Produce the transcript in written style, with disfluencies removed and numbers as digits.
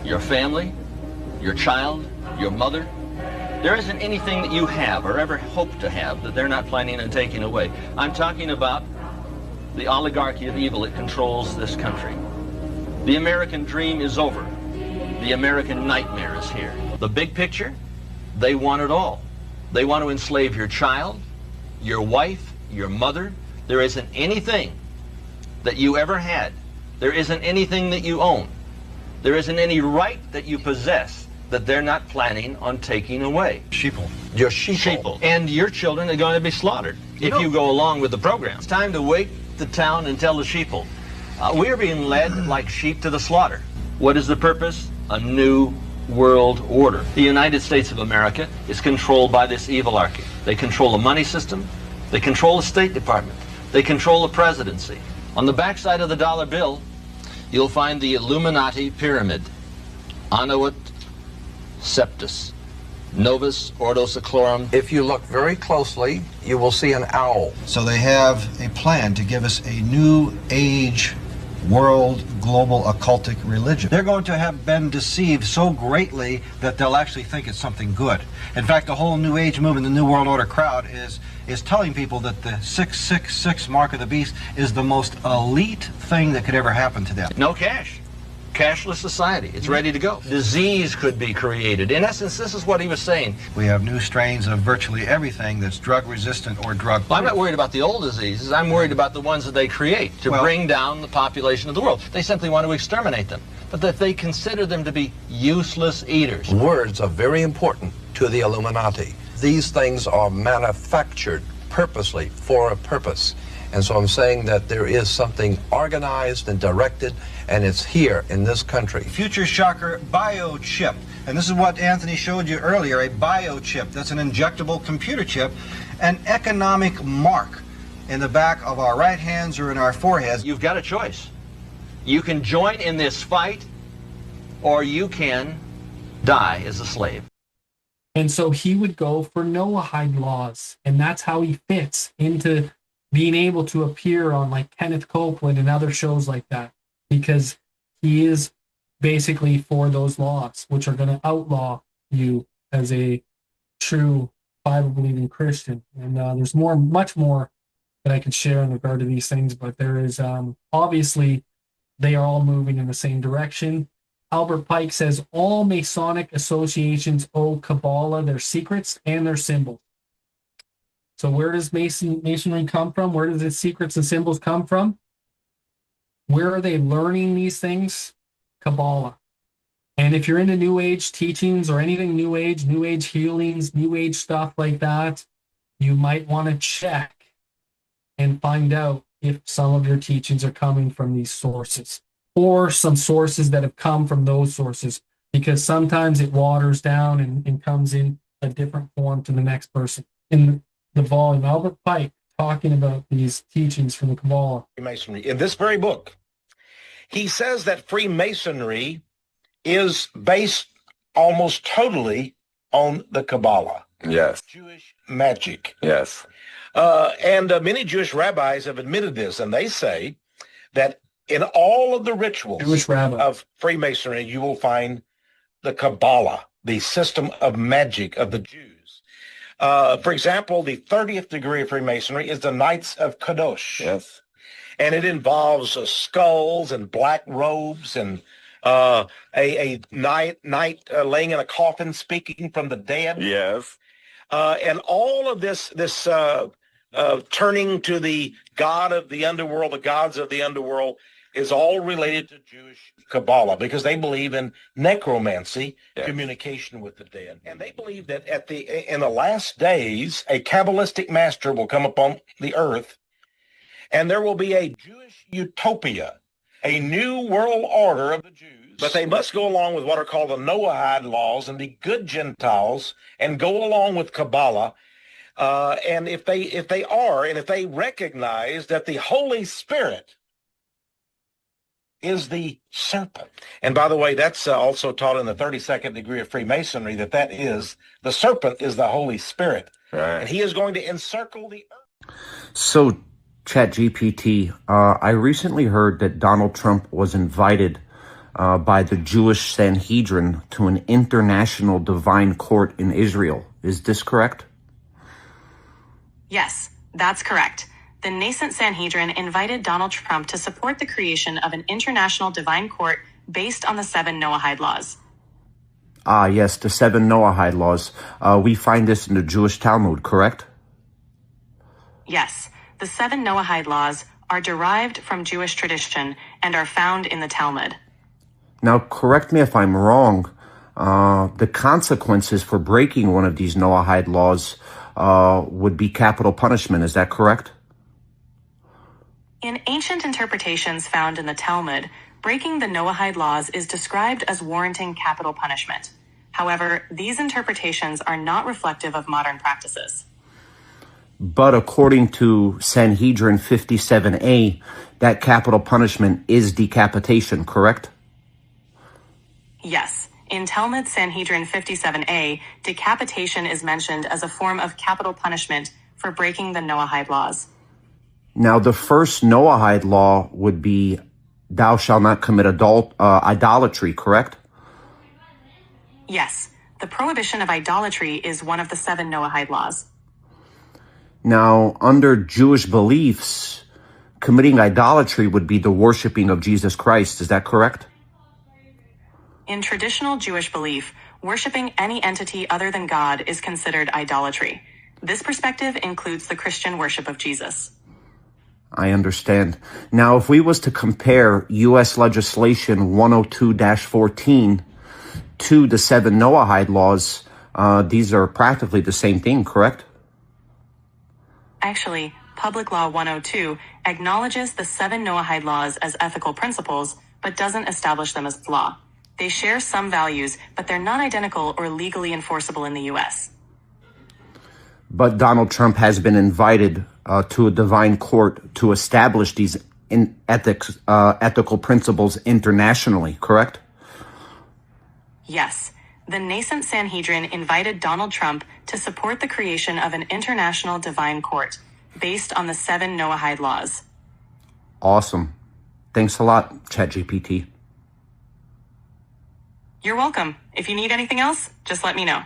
your family, your child, your mother. There isn't anything that you have or ever hope to have that they're not planning on taking away. I'm talking about the oligarchy of evil that controls this country. The American dream is over. The American nightmare is here. The big picture, they want it all. They want to enslave your child, your wife, your mother. There isn't anything that you ever had. There isn't anything that you own. There isn't any right that you possess that they're not planning on taking away. Sheeple. Your sheeple. And your children are going to be slaughtered if you go along with the program. It's time to wake the town and tell the sheeple. We're being led like sheep to the slaughter. What is the purpose? A new world order. The United States of America is controlled by this evilarchy. They control the money system. They control the State Department. They control the presidency. On the backside of the dollar bill, you'll find the Illuminati pyramid. Annuit Septus, Novus Ordo Seclorum. If you look very closely, you will see an owl. So they have a plan to give us a new age world global occultic religion. They're going to have been deceived so greatly that they'll actually think it's something good. In fact, the whole New Age movement, the New World Order crowd is telling people that the 666 mark of the beast is the most elite thing that could ever happen to them. No cash. Cashless society. It's ready to go. Disease could be created. In essence, this is what he was saying. We have new strains of virtually everything that's drug resistant or drug. Well, I'm not worried about the old diseases. I'm worried about the ones that they create to bring down the population of the world. They simply want to exterminate them. But that they consider them to be useless eaters. Words are very important to the Illuminati. These things are manufactured purposely for a purpose. And so I'm saying that there is something organized and directed, and it's here in this country. Future shocker, biochip. And this is what Anthony showed you earlier, a biochip. That's an injectable computer chip, an economic mark in the back of our right hands or in our foreheads. You've got a choice. You can join in this fight, or you can die as a slave. And so he would go for Noahide laws, and that's how he fits into being able to appear on like Kenneth Copeland and other shows like that, because he is basically for those laws, which are going to outlaw you as a true Bible-believing Christian. And there's much more that I could share in regard to these things, but there is obviously they are all moving in the same direction. Albert Pike says all Masonic associations owe Kabbalah their secrets and their symbols. So where does Masonry come from? Where does its secrets and symbols come from? Where are they learning these things? Kabbalah. And if you're into New Age teachings or anything New Age healings, New Age stuff like that, you might want to check and find out if some of your teachings are coming from these sources or some sources that have come from those sources, because sometimes it waters down and comes in a different form to the next person. In the volume, Albert Pike talking about these teachings from the Kabbalah. Freemasonry. In this very book, he says that Freemasonry is based almost totally on the Kabbalah. Yes. Jewish magic. Yes. And many Jewish rabbis have admitted this, and they say that in all of the rituals of Freemasonry, you will find the Kabbalah, the system of magic of the Jews. For example, the 30th degree of Freemasonry is the Knights of Kadosh. Yes. And it involves skulls and black robes and a knight laying in a coffin speaking from the dead. Yes. And all of this turning to the god of the underworld, the gods of the underworld, is all related to Jewish Kabbalah, because they believe in necromancy, communication with the dead. And they believe that in the last days, a Kabbalistic master will come upon the earth, and there will be a Jewish utopia, a new world order of the Jews. But they must go along with what are called the Noahide laws and be good Gentiles and go along with Kabbalah. And if they recognize that the Holy Spirit is the serpent. And by the way, that's also taught in the 32nd degree of Freemasonry, that is, the serpent is the Holy Spirit. Right. And he is going to encircle the earth. So, ChatGPT, I recently heard that Donald Trump was invited by the Jewish Sanhedrin to an international divine court in Israel. Is this correct? Yes, that's correct. The nascent Sanhedrin invited Donald Trump to support the creation of an international divine court based on the 7 Noahide laws. Ah, yes, the 7 Noahide laws. We find this in the Jewish Talmud, correct? Yes, the 7 Noahide laws are derived from Jewish tradition and are found in the Talmud. Now, correct me if I'm wrong. The consequences for breaking one of these Noahide laws would be capital punishment. Is that correct? In ancient interpretations found in the Talmud, breaking the Noahide laws is described as warranting capital punishment. However, these interpretations are not reflective of modern practices. But according to Sanhedrin 57A, that capital punishment is decapitation, correct? Yes. In Talmud Sanhedrin 57A, decapitation is mentioned as a form of capital punishment for breaking the Noahide laws. Now, the first Noahide law would be, thou shalt not commit idolatry, correct? Yes, the prohibition of idolatry is one of the 7 Noahide laws. Now, under Jewish beliefs, committing idolatry would be the worshiping of Jesus Christ. Is that correct? In traditional Jewish belief, worshiping any entity other than God is considered idolatry. This perspective includes the Christian worship of Jesus. I understand. Now, if we was to compare U.S. legislation 102-14 to the 7 Noahide laws, these are practically the same thing, correct? Actually, Public Law 102 acknowledges the 7 Noahide laws as ethical principles, but doesn't establish them as law. They share some values, but they're not identical or legally enforceable in the U.S. But Donald Trump has been invited to a divine court to establish these ethical principles internationally, correct? Yes. The nascent Sanhedrin invited Donald Trump to support the creation of an international divine court based on the 7 Noahide laws. Awesome. Thanks a lot, ChatGPT. You're welcome. If you need anything else, just let me know.